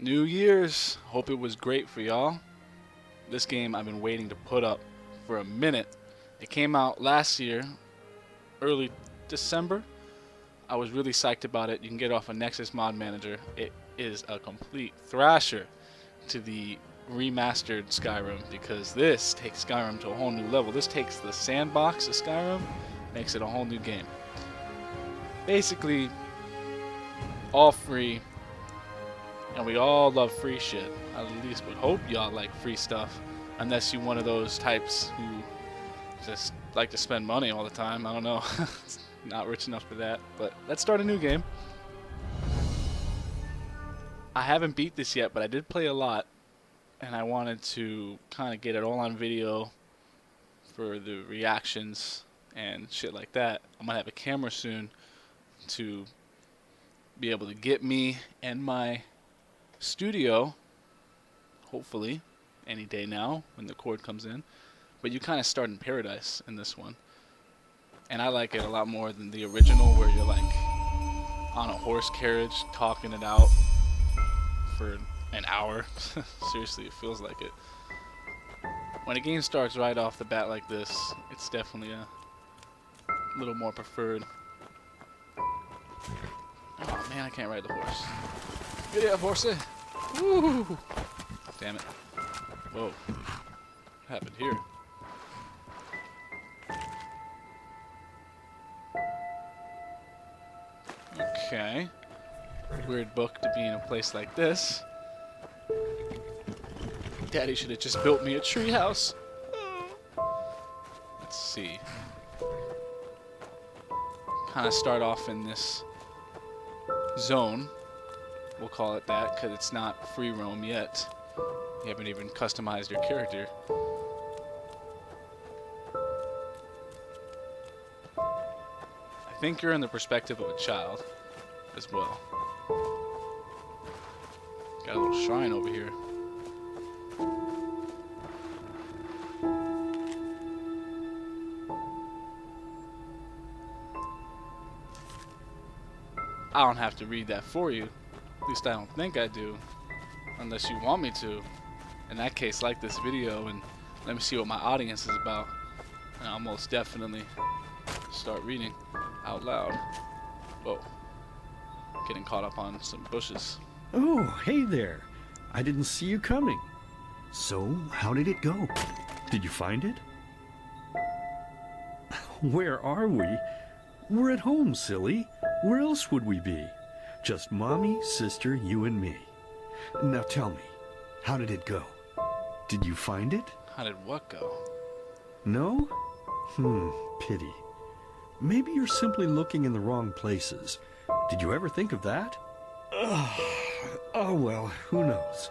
New Year's. Hope it was great for y'all. This game I've been waiting to put up for a minute. It came out last year, early December. I was really psyched about it. You can get it off of Nexus Mod Manager. It is a complete thrasher to the remastered Skyrim because this takes Skyrim to a whole new level. This takes the sandbox of Skyrim, makes it a whole new game. Basically, all free, and we all love free shit. I at least would hope y'all like free stuff, unless you're one of those types who just like to spend money all the time. I don't know. Not rich enough for that, but let's start a new game. I haven't beat this yet, but I did play a lot, and I wanted to kind of get it all on video for the reactions and shit like that. I'm gonna have a camera soon to be able to get me and my studio, hopefully any day now when the cord comes in. But you kind of start in paradise in this one, and I like it a lot more than the original where you're like on a horse carriage talking it out for an hour. Seriously, it feels like it. When a game starts right off the bat like this, it's definitely a little more preferred. Oh man, I can't ride the horse. Get up, horsey! Woo! Damn it. Whoa. What happened here? Okay. Weird book to be in a place like this. Daddy should have just built me a treehouse. Let's see. Kind of start off in this zone. We'll call it that because it's not free roam yet. You haven't even customized your character. I think you're in the perspective of a child as well. Got a little shrine over here. I don't have to read that for you. At least I don't think I do. Unless you want me to. In that case, like this video and let me see what my audience is about. And I'll most definitely start reading out loud. Whoa. Getting caught up on some bushes. Oh, hey there. I didn't see you coming. So, how did it go? Did you find it? Where are we? We're at home, silly. Where else would we be? Just Mommy, sister, you and me. Now tell me, how did it go? Did you find it? How did what go? No? Pity. Maybe you're simply looking in the wrong places. Did you ever think of that? Oh well, who knows?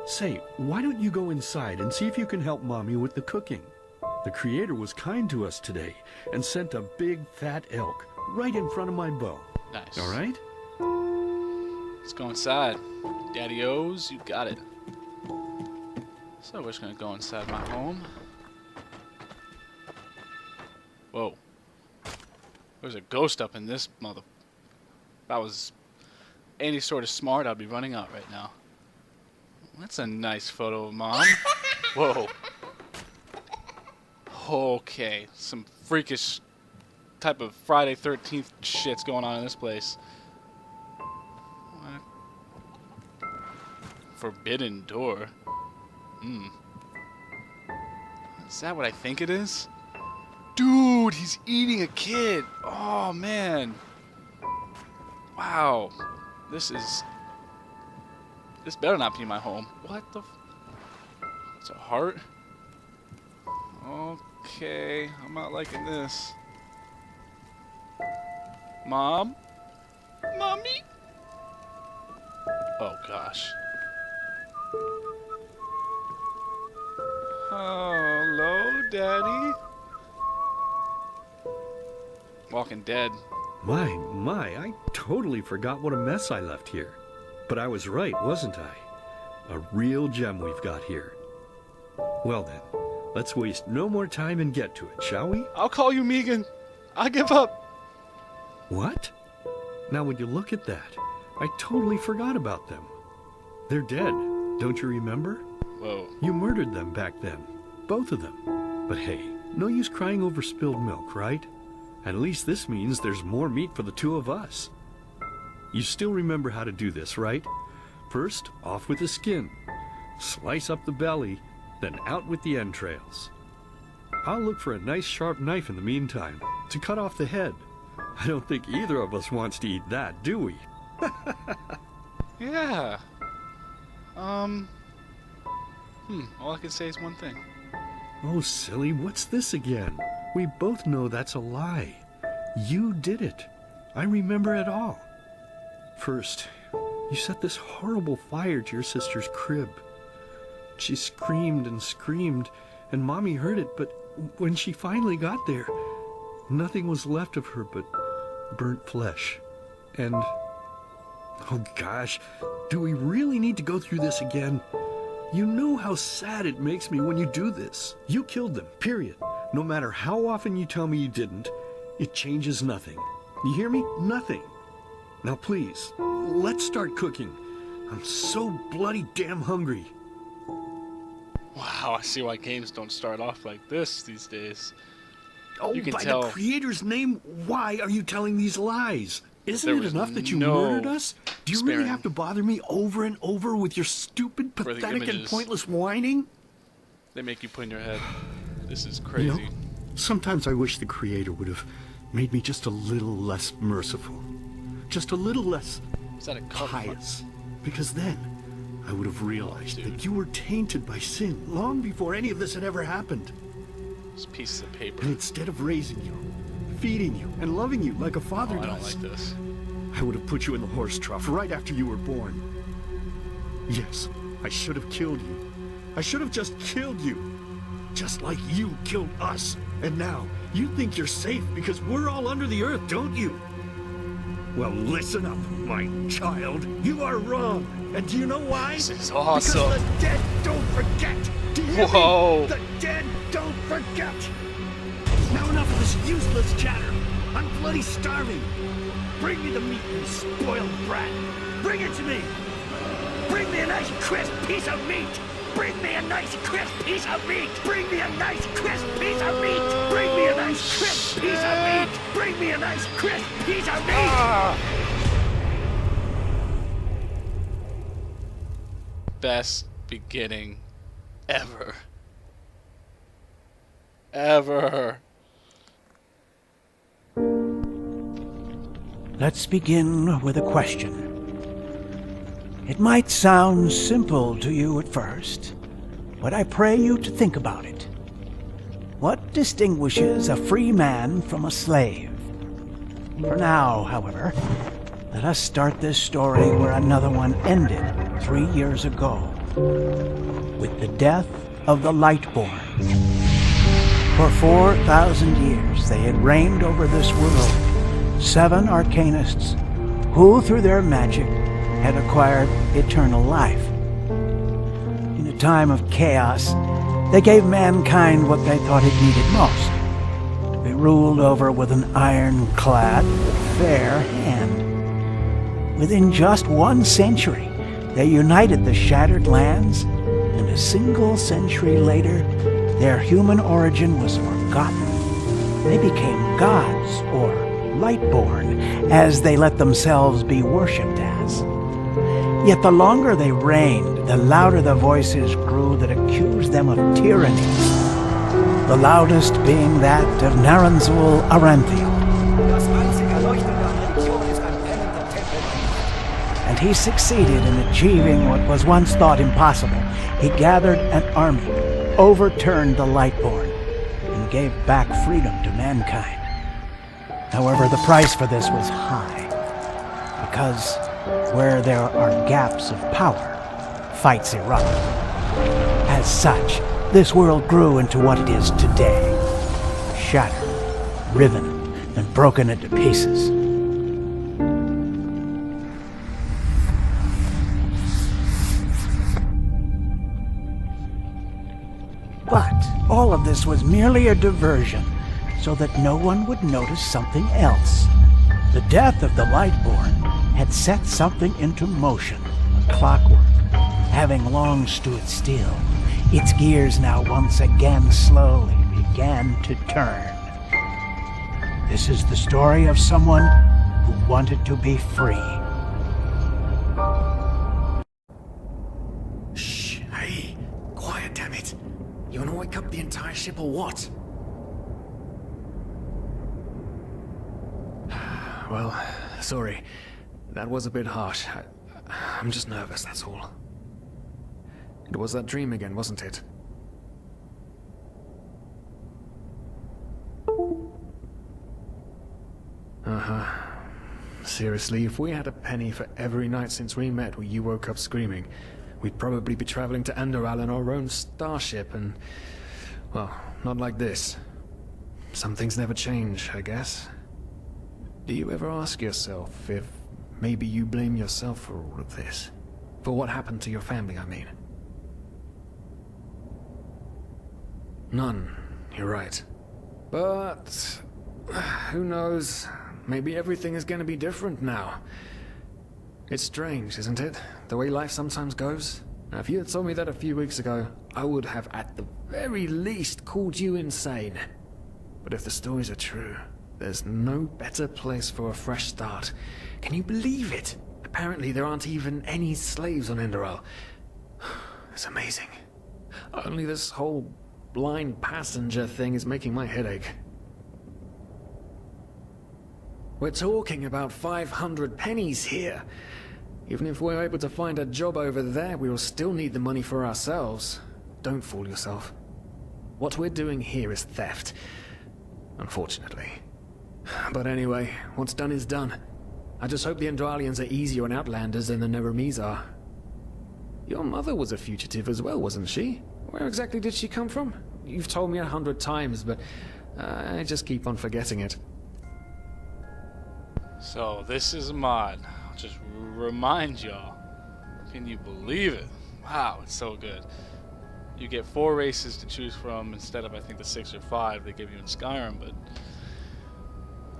Say, why don't you go inside and see if you can help Mommy with the cooking? The Creator was kind to us today and sent a big fat elk right in front of my bow. Nice. All right? Let's go inside. Daddy-O's, you got it. So we're just gonna go inside my home. Whoa. There's a ghost up in this mother... If I was any sort of smart, I'd be running out right now. That's a nice photo of Mom. Whoa. Okay, some freakish type of Friday 13th shit's going on in this place. What? Forbidden door. Is that what I think it is? Dude, he's eating a kid. Oh, man. Wow. This better not be my home. What the it's a heart? Okay, I'm not liking this. Mom? Mommy? Oh gosh. Hello, Daddy? Walking Dead. My, I totally forgot what a mess I left here. But I was right, wasn't I? A real gem we've got here. Well then, let's waste no more time and get to it, shall we? I'll call you Megan. I give up. What? Now would you look at that? I totally forgot about them. They're dead, don't you remember? Whoa. You murdered them back then. Both of them. But hey, no use crying over spilled milk, right? At least this means there's more meat for the two of us. You still remember how to do this, right? First, off with the skin. Slice up the belly, then out with the entrails. I'll look for a nice sharp knife in the meantime, to cut off the head. I don't think either of us wants to eat that, do we? Yeah. All I can say is one thing. Oh, silly, what's this again? We both know that's a lie. You did it. I remember it all. First, you set this horrible fire to your sister's crib. She screamed and screamed, and Mommy heard it, but when she finally got there, nothing was left of her but burnt flesh. And, oh gosh, do we really need to go through this again? You know how sad it makes me when you do this. You killed them, period. No matter how often you tell me you didn't, it changes nothing. You hear me? Nothing. Now please, let's start cooking. I'm so bloody damn hungry. Wow, I see why games don't start off like this these days. Oh, You can by tell the creator's name, why are you telling these lies? Isn't There it was enough that you no murdered us? Do you really sparing have to bother me over and over with your stupid, For the pathetic, and images. pointless whining? They make you put in your head, this is You crazy. know, sometimes I wish the creator would have made me just a little less merciful. Just a little less Is that a cover? pious. Because then I would have realized dude. that you were tainted by sin long before any of this had ever happened. Just pieces of paper. And instead of raising you, feeding you, and loving you like a father Oh, I don't does, like this. I would have put you in the horse trough right after you were born. Yes, I should have killed you. I should have just killed you. Just like you killed us. And now, you think you're safe because we're all under the earth, don't you? Well, listen up, my child. You are wrong. And do you know why? This is awesome. Because the dead don't forget. Do you hear Whoa. me? The dead don't forget. Now enough of this useless chatter. I'm bloody starving. Bring me the meat, you spoiled brat. Bring it to me. Bring me a nice crisp piece of meat. Bring me a nice crisp piece of meat. Bring me a nice crisp piece of meat. Bring me a nice crisp piece of meat. Bring me a nice crisp piece of meat. Best beginning ever. Ever. Let's begin with a question. It might sound simple to you at first, but I pray you to think about it. What distinguishes a free man from a slave? For now, however, let us start this story where another one ended 3 years ago, with the death of the Lightborn. For 4,000 years they had reigned over this world, 7 arcanists who, through their magic, had acquired eternal life. In a time of chaos, they gave mankind what they thought it needed most, to be ruled over with an ironclad, fair hand. Within just 1 century, they united the shattered lands, and a single century later, their human origin was forgotten. They became gods, or Lightborn, as they let themselves be worshipped as. Yet the longer they reigned, the louder the voices grew that accused them of tyranny, the loudest being that of Naranzul Aranthiel. And he succeeded in achieving what was once thought impossible. He gathered an army, overturned the Lightborn, and gave back freedom to mankind. However, the price for this was high, because where there are gaps of power, fights erupt. As such, this world grew into what it is today, shattered, riven, and broken into pieces. But all of this was merely a diversion, so that no one would notice something else. The death of the Lightborn had set something into motion, clockwork. having long stood still, its gears now once again slowly began to turn. This is the story of someone who wanted to be free. Shh, hey, quiet, damn it. You wanna wake up the entire ship or what? Well, sorry. That was a bit harsh. I'm just nervous, that's all. It was that dream again, wasn't it? Uh-huh. Seriously, if we had a penny for every night since we met where you woke up screaming, we'd probably be traveling to Enderal in our own starship and... well, not like this. Some things never change, I guess. Do you ever ask yourself if maybe you blame yourself for all of this? For what happened to your family, I mean? None, you're right. But... who knows? Maybe everything is going to be different now. It's strange, isn't it? The way life sometimes goes. Now, if you had told me that a few weeks ago, I would have at the very least called you insane. But if the stories are true, there's no better place for a fresh start. Can you believe it? Apparently there aren't even any slaves on Enderal. It's amazing. Only this whole blind passenger thing is making my head ache. We're talking about 500 pennies here. Even if we're able to find a job over there, we will still need the money for ourselves. Don't fool yourself. What we're doing here is theft. Unfortunately. But anyway, what's done is done. I just hope the Endralians are easier on Outlanders than the Neremes are. Your mother was a fugitive as well, wasn't she? Where exactly did she come from? You've told me 100 times, but I just keep on forgetting it. So this is a mod. I'll just remind y'all. Can you believe it? Wow, it's so good. You get 4 races to choose from instead of I think the 6 or 5 they give you in Skyrim, but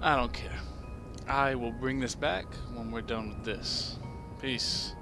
I don't care. I will bring this back when we're done with this. Peace.